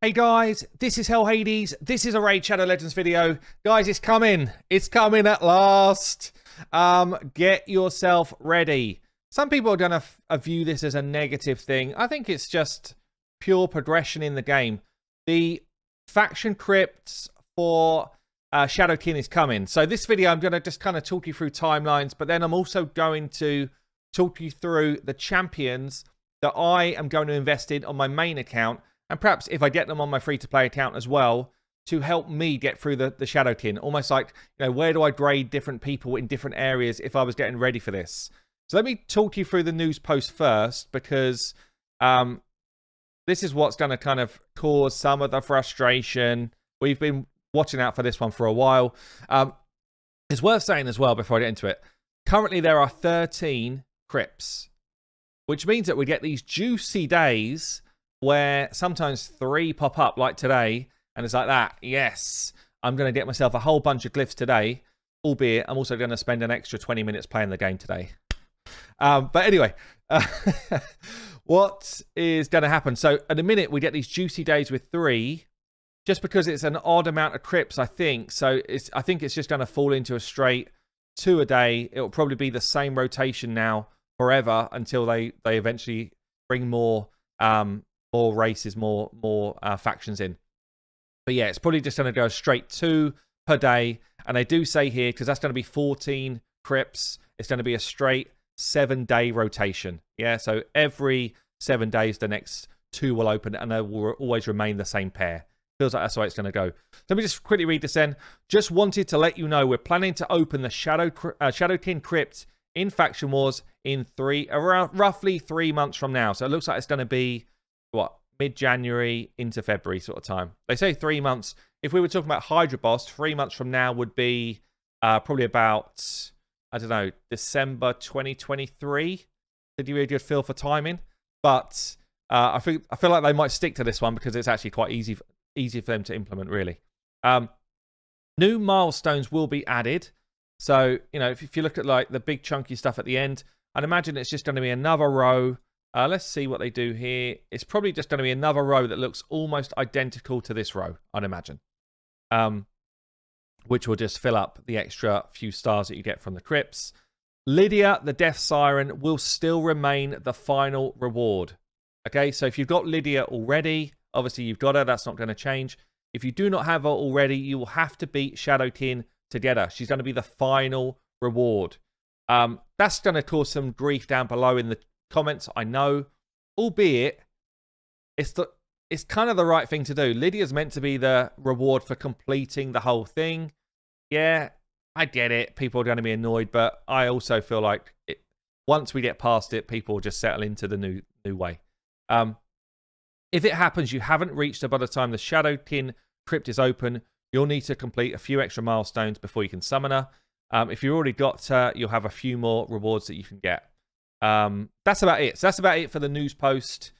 Hey guys, this is Hell Hades. This is a Raid Shadow Legends video. Guys, it's coming. It's coming at last. Get yourself ready. Some people are going to view this as a negative thing. I think it's just pure progression in the game. The faction crypts for Shadowkin is coming. So this video, I'm going to just kind of talk you through timelines, but then I'm also going to talk you through the champions that I am going to invest in on my main account. And perhaps if I get them on my free-to-play account as well, to help me get through the Shadowkin. Almost like, you know, where do I grade different people in different areas if I was getting ready for this? So let me talk you through the news post first, because this is what's going to kind of cause some of the frustration. We've been watching out for this one for a while. It's worth saying as well, before I get into it, currently there are 13 crypts, which means that we get these juicy days where sometimes 3 pop up like today, and it's like that. Yes, I'm going to get myself a whole bunch of glyphs today, albeit I'm also going to spend an extra 20 minutes playing the game today. But anyway, what is going to happen? So at the minute, we get these juicy days with 3, just because it's an odd amount of crypts, I think. So I think it's just going to fall into a straight 2 a day. It'll probably be the same rotation now forever until they eventually bring more races, more factions in. But yeah, it's probably just going to go straight 2 per day. And they do say here, because that's going to be 14 crypts, it's going to be a straight 7-day rotation. Yeah, so every 7 days, the next 2 will open, and they will always remain the same pair. Feels like that's the way it's going to go. So let me just quickly read this in. Just wanted to let you know we're planning to open the Shadowkin Crypt in Faction Wars in around roughly 3 months from now. So it looks like it's going to be, what, mid-January into February sort of time. They say 3 months. If we were talking about Hydra Boss, 3 months from now would be probably about, I don't know, December 2023. To give you a good feel for timing. But I feel like they might stick to this one because it's actually quite easy for them to implement, really. New milestones will be added. So, you know, if you look at like the big chunky stuff at the end, I'd imagine it's just going to be another row. Let's see what they do here. It's probably just going to be another row that looks almost identical to this row, I'd imagine. Which will just fill up the extra few stars that you get from the crypts. Lydia, the Death Siren, will still remain the final reward. Okay, so if you've got Lydia already, obviously you've got her. That's not going to change. If you do not have her already, you will have to beat Shadowkin together. She's going to be the final reward. That's going to cause some grief down below in the comments, I know, albeit it's kind of the right thing to do. Lydia's meant to be the reward for completing the whole thing. Yeah, I get it. People are going to be annoyed, but I also feel like once we get past it, people will just settle into the new way. If it happens you haven't reached her by the time the Shadowkin Crypt is open, you'll need to complete a few extra milestones before you can summon her. If you've already got her, you'll have a few more rewards that you can get. That's about it. So that's about it for the news post.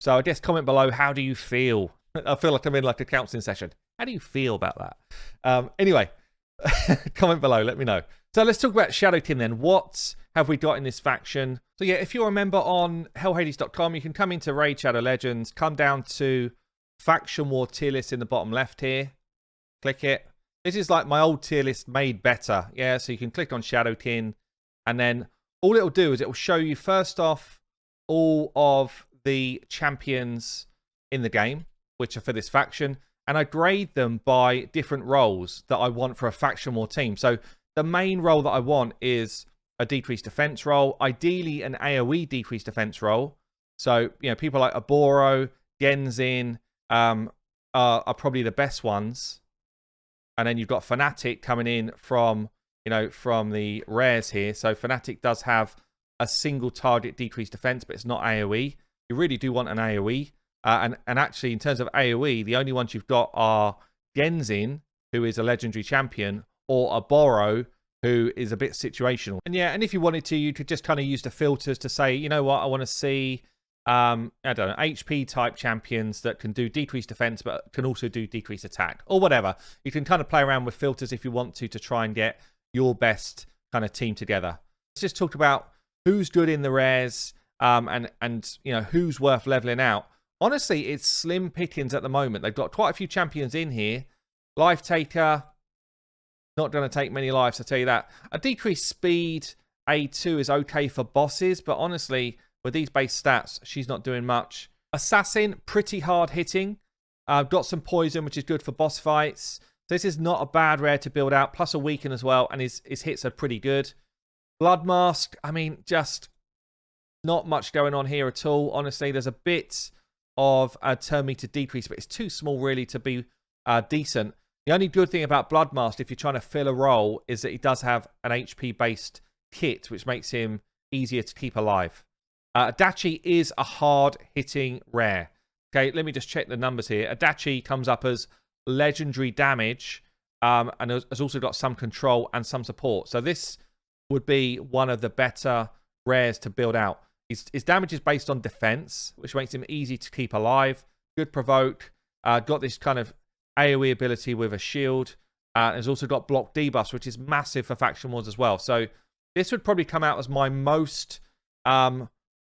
So I guess comment below, how do you feel? I feel like I'm in like a counseling session. How do you feel about that? Anyway, comment below, let me know. So let's talk about Shadowkin then. What have we got in this faction? So yeah, if you're a member on hellhades.com, you can come into Raid Shadow Legends, come down to Faction War tier list in the bottom left here. Click it. This is like my old tier list made better. Yeah, so you can click on Shadowkin, and then all it'll do is it will show you first off all of the champions in the game, which are for this faction, and I grade them by different roles that I want for a Faction War team. So the main role that I want is a decreased defense role, ideally an AoE decreased defense role. So, you know, people like Aboro, Genzin are probably the best ones. And then you've got Fnatic coming in from, you know, from the rares here. So Fnatic does have a single target decreased defense, but it's not AoE. You really do want an AoE. And actually, in terms of AoE, the only ones you've got are Genzin, who is a legendary champion, or Aboro, who is a bit situational. And yeah, and if you wanted to, you could just kind of use the filters to say, you know what, I want to see, I don't know, HP type champions that can do decreased defense, but can also do decreased attack, or whatever. You can kind of play around with filters if you want to try and get your best kind of team together. Let's just talk about who's good in the rares, and you know, who's worth leveling out. honestly, it's slim pickings at the moment. They've got quite a few champions in here. Life Taker, not going to take many lives, I'll tell you that. A decreased speed A2 is okay for bosses, but honestly, with these base stats, she's not doing much. Assassin, pretty hard hitting. Got some poison, which is good for boss fights. So this is not a bad rare to build out, plus a weaken as well, and his hits are pretty good. Blood Mask, I mean, just not much going on here at all. Honestly, there's a bit of a turn meter decrease, but it's too small really to be decent. The only good thing about Blood Mask, if you're trying to fill a role, is that he does have an HP-based kit, which makes him easier to keep alive. Adachi is a hard-hitting rare. Okay, let me just check the numbers here. Adachi comes up as legendary damage, and has also got some control and some support. So this would be one of the better rares to build out. His damage is based on defense, which makes him easy to keep alive. Good provoke. Got this kind of AoE ability with a shield. Has also got block debuffs, which is massive for Faction Wars as well. So this would probably come out as my most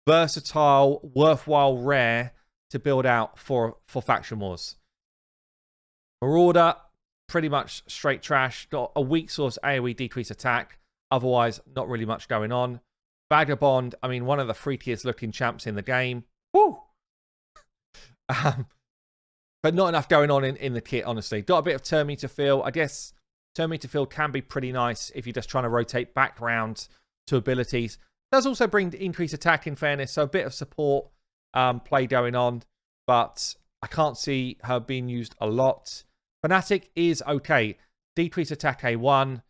versatile, worthwhile rare to build out for Faction Wars. Marauder, pretty much straight trash. Got a weak source AoE decrease attack. Otherwise, not really much going on. Vagabond, I mean, one of the freakiest looking champs in the game. Woo! But not enough going on in the kit, honestly. Got a bit of turn meter fill. I guess turn meter fill can be pretty nice if you're just trying to rotate background to abilities. Does also bring increased attack, in fairness, so a bit of support play going on. But I can't see her being used a lot. Fanatic is okay. Decrease attack A1.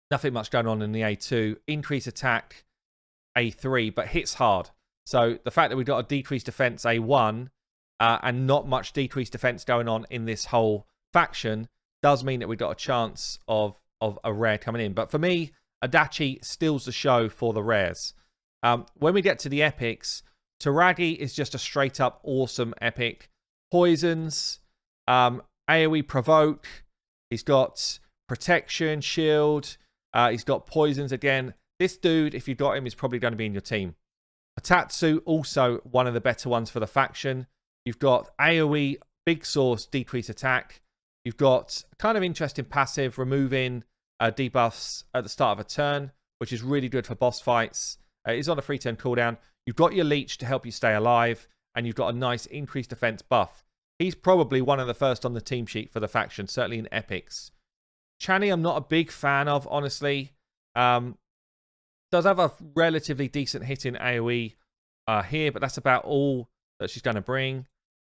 Nothing much going on in the A2. Increase attack A3, but hits hard. So the fact that we've got a decreased defense A1 and not much decreased defense going on in this whole faction does mean that we've got a chance of a rare coming in. But for me, Adachi steals the show for the rares. When we get to the epics, Taragi is just a straight up awesome epic. Poisons, AoE provoke. He's got protection, shield. He's got poisons again. This dude, if you've got him, is probably going to be in your team. Atatsu, also one of the better ones for the faction. You've got AoE, big source, decrease attack. You've got kind of interesting passive, removing debuffs at the start of a turn, which is really good for boss fights. It's on a 3-turn cooldown. You've got your leech to help you stay alive, and you've got a nice increased defense buff. He's probably one of the first on the team sheet for the faction, certainly in epics. Chani, I'm not a big fan of, honestly. Does have a relatively decent hit in AoE here, but that's about all that she's going to bring.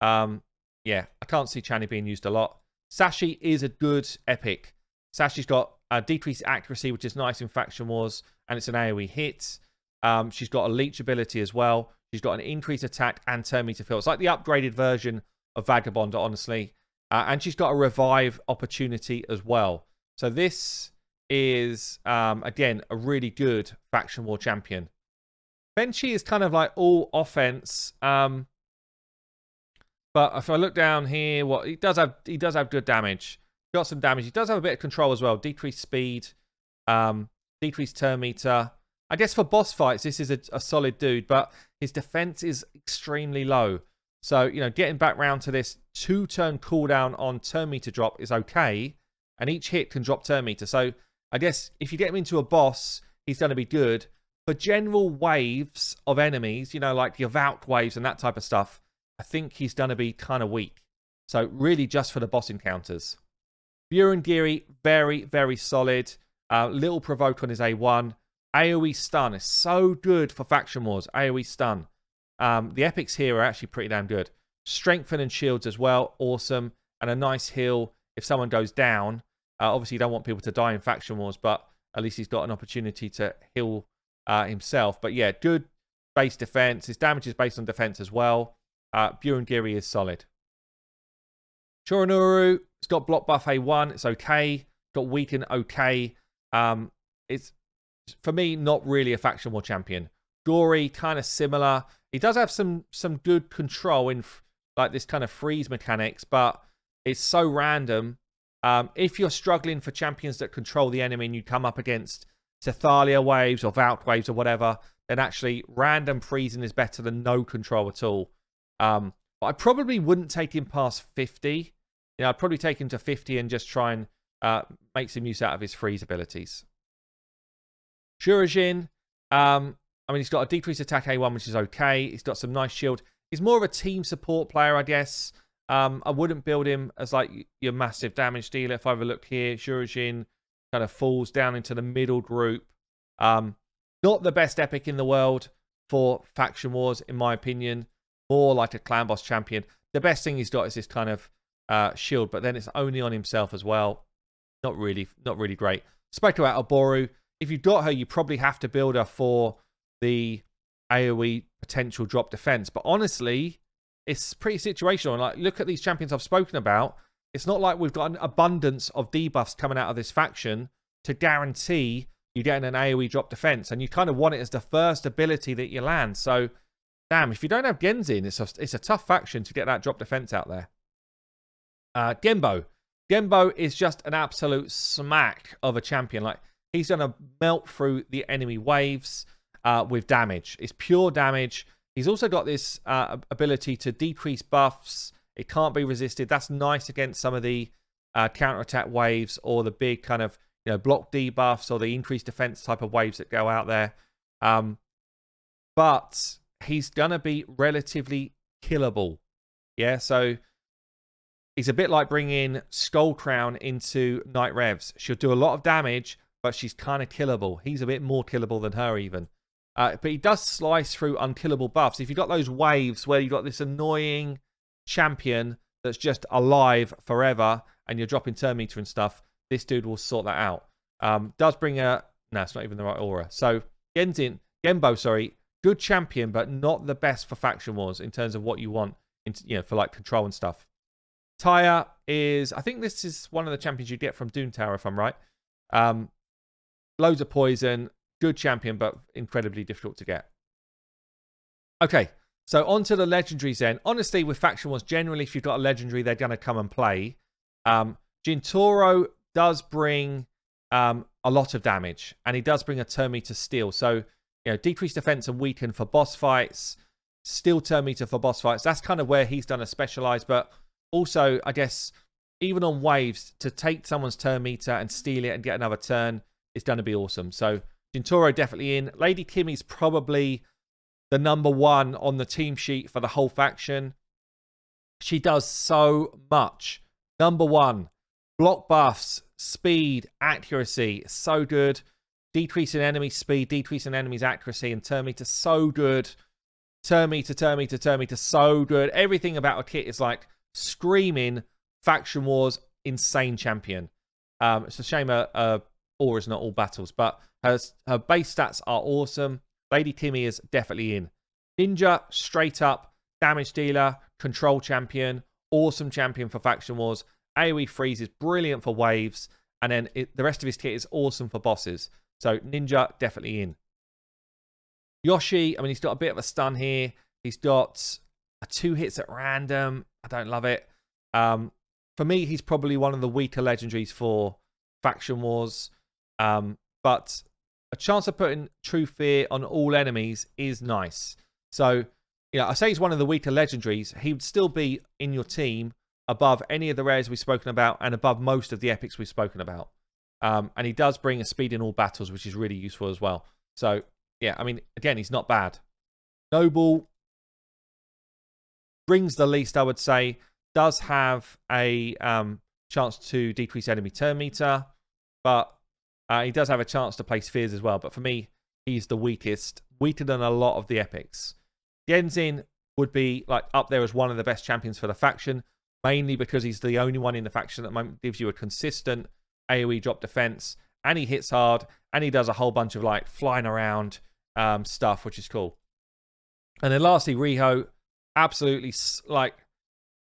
Yeah, I can't see Chani being used a lot. Sashi is a good epic. Sashi's got a decreased accuracy, which is nice in Faction Wars, and it's an AoE hit. She's got a leech ability as well. She's got an increased attack and turn meter fill. It's like the upgraded version of Vagabond, honestly. And she's got a revive opportunity as well. So this is, again, a really good Faction War champion. Benchi is kind of like all offense. But if I look down here, he does have good damage. Got some damage. He does have a bit of control as well. Decreased speed, decreased turn meter. I guess for boss fights, this is a solid dude, but his defense is extremely low. So, you know, getting back round to this 2-turn cooldown on turn meter drop is okay. And each hit can drop turn meter. So I guess if you get him into a boss, he's going to be good. For general waves of enemies, you know, like your Valk waves and that type of stuff, I think he's going to be kind of weak. So really just for the boss encounters. Burengiri, very, very solid. Little provoke on his A1. AoE stun is so good for Faction Wars. AoE stun. The epics here are actually pretty damn good. Strengthen and shields as well. Awesome. And a nice heal if someone goes down. Obviously, you don't want people to die in Faction Wars, but at least he's got an opportunity to heal himself. But yeah, good base defense. His damage is based on defense as well. Burengiri is solid. Choronuru, it's got block buff A1. It's okay. Got weaken okay. It's, for me, not really a Faction War champion. Gory, kind of similar. He does have some good control in like this kind of freeze mechanics, but it's so random. If you're struggling for champions that control the enemy and you come up against Thalia waves or Valk waves or whatever, then actually random freezing is better than no control at all. But I probably wouldn't take him past 50. I'd probably take him to 50 and just try and make some use out of his freeze abilities. Shurajin, I mean, he's got a decreased attack A1, which is okay. He's got some nice shield. He's more of a team support player, I guess. I wouldn't build him as like your massive damage dealer. If I overlook here, Shurajin kind of falls down into the middle group. Not the best epic in the world for Faction Wars, in my opinion. More like a clan boss champion. The best thing he's got is this kind of shield, but then it's only on himself as well. Not really great. Spectre out of Boru. If you've got her, you probably have to build her for the AoE potential drop defense. But honestly, it's pretty situational. And like, look at these champions I've spoken about. It's not like we've got an abundance of debuffs coming out of this faction to guarantee you get an AoE drop defense. And you kind of want it as the first ability that you land. So, damn, if you don't have Genzin, it's a tough faction to get that drop defense out there. Genbo. Genbo is just an absolute smack of a champion. Like, he's going to melt through the enemy waves with damage. It's pure damage. He's also got this ability to decrease buffs. It can't be resisted. That's nice against some of the counterattack waves or the big kind of block debuffs or the increased defense type of waves that go out there. But he's going to be relatively killable. Yeah, so he's a bit like bringing Skull Crown into Night Revs. She'll do a lot of damage, but she's kind of killable. He's a bit more killable than her even. But he does slice through unkillable buffs. If you've got those waves where you've got this annoying champion that's just alive forever and you're dropping turn meter and stuff, this dude will sort that out. Does bring a... No, it's not even the right aura. So, Genbo, good champion, but not the best for Faction Wars in terms of what you want for like control and stuff. Tyre is... I think this is one of the champions you get from Doom Tower, if I'm right. Loads of poison. Good champion, but incredibly difficult to get. Okay, so on to the legendaries then. Honestly, with Faction Wars, generally, if you've got a legendary, they're going to come and play. Jintoro does bring a lot of damage, and he does bring a turn meter steal. So, decreased defense and weaken for boss fights, steal turn meter for boss fights. That's kind of where he's done a specialized, but also, I guess, even on waves, to take someone's turn meter and steal it and get another turn is going to be awesome. So, Jintoro definitely in. Lady Kimmy's probably the #1 on the team sheet for the whole faction. She does so much. #1, block buffs, speed, accuracy, so good. Decreasing enemy speed, decreasing enemy's accuracy, and turn meter, so good. Turn meter, so good. Everything about her kit is like screaming Faction Wars insane champion. It's a shame Aura's not all battles, but her base stats are awesome. Lady Kimmy is definitely in. Ninja, straight up, damage dealer, control champion, awesome champion for Faction Wars. AoE freeze is brilliant for waves, and then the rest of his kit is awesome for bosses. So Ninja, definitely in. Yoshi, I mean, he's got a bit of a stun here. He's got 2 hits at random. I don't love it. For me, he's probably one of the weaker legendaries for Faction Wars. But a chance of putting True Fear on all enemies is nice. So, I say he's one of the weaker legendaries. He would still be in your team above any of the rares we've spoken about and above most of the epics we've spoken about. And he does bring a speed in all battles, which is really useful as well. So, yeah, I mean, again, he's not bad. Noble brings the least, I would say. Does have a chance to decrease enemy turn meter, but he does have a chance to place fears as well. But for me, he's the weakest. Weaker than a lot of the epics. Genzin would be like up there as one of the best champions for the faction, mainly because he's the only one in the faction at the moment that gives you a consistent AoE drop defense, and he hits hard, and he does a whole bunch of like flying around stuff, which is cool. And then lastly, Riho, absolutely like,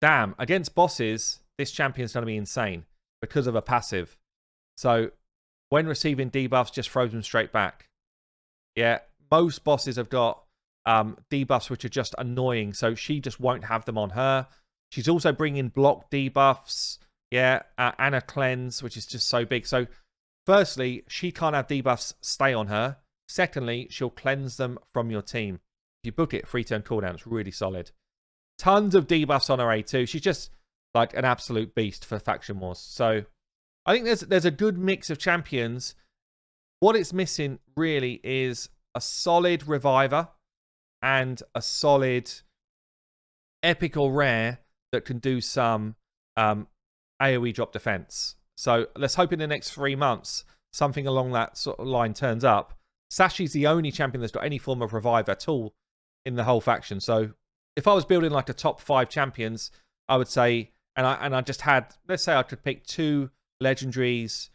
damn, against bosses, this champion's going to be insane because of a passive. So when receiving debuffs, just throws them straight back. Yeah, most bosses have got debuffs which are just annoying, so she just won't have them on her. She's also bringing block debuffs, yeah, and a cleanse, which is just so big. So firstly, she can't have debuffs stay on her. Secondly, she'll cleanse them from your team. If you book it, 3 turn cooldown, it's really solid. Tons of debuffs on her A2. She's just like an absolute beast for Faction Wars. So I think there's a good mix of champions. What it's missing really is a solid reviver and a solid epic or rare that can do some AoE drop defense. So let's hope in the next 3 months something along that sort of line turns up. Sashi's the only champion that's got any form of revive at all in the whole faction. So if I was building like a top 5 champions, I would say, and I just had, let's say I could pick 2 legendaries,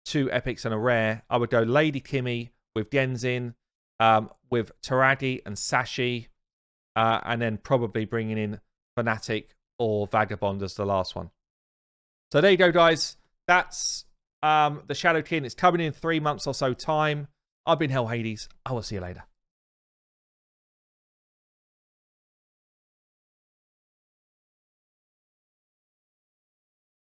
2 epics and a rare. I would go Lady Kimmy with Genzin, with Taragi and Sashi, and then probably bringing in Fnatic or Vagabond as the last one. So there you go, guys. That's the Shadowkin. It's coming in 3 months or so time. I've been Hell Hades. I will see you later.